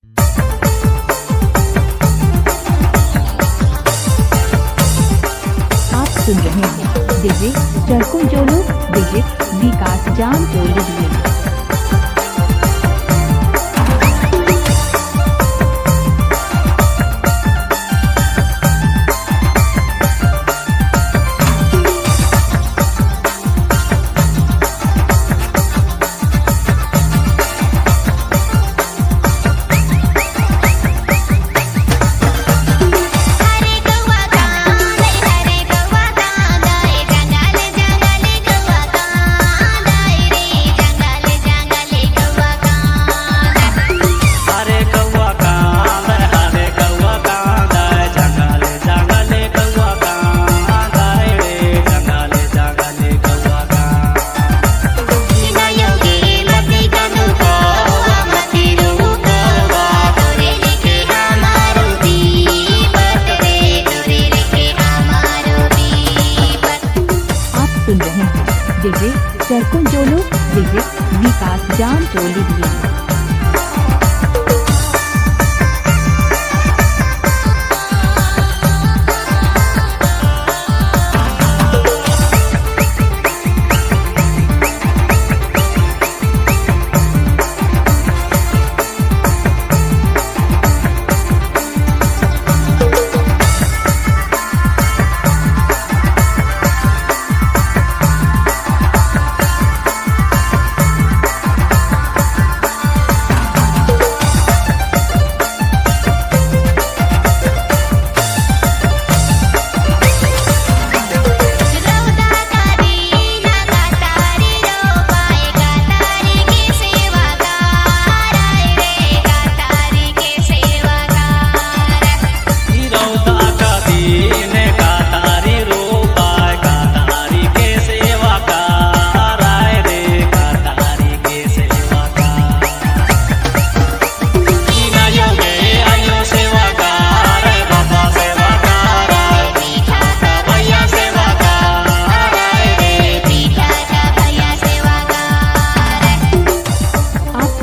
आप सुन रहे हैं डीजे चरकुल जोलो डीजे विकास जाम जोली दिए। डीजे चरकुल जोलो डीजे विकास जाम जोली दिए।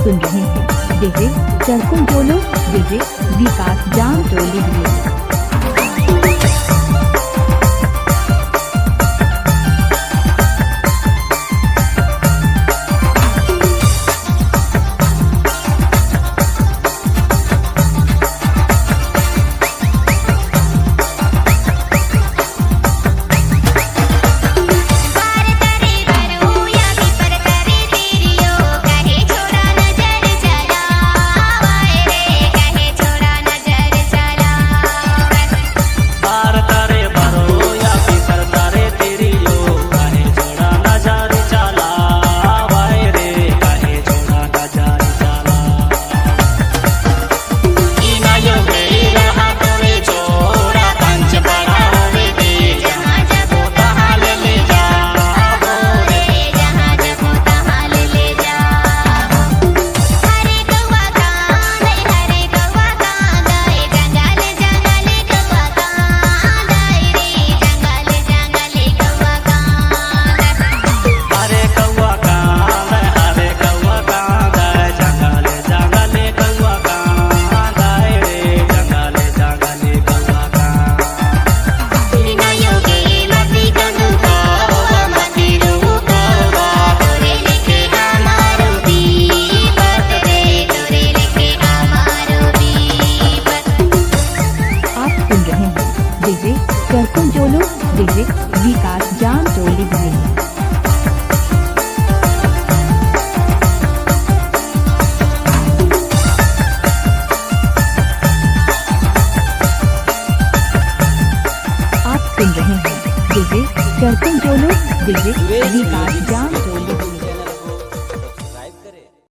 सुन रहे हैं डीजे चरकुल जोलो डीजे विकास जाम जोली दिए। डीजे चरकुल जोलो डीजे विकास जाम जोली दिए। आप सुन रहे हैं डीजे चरकुल जोलो डीजे विकास जाम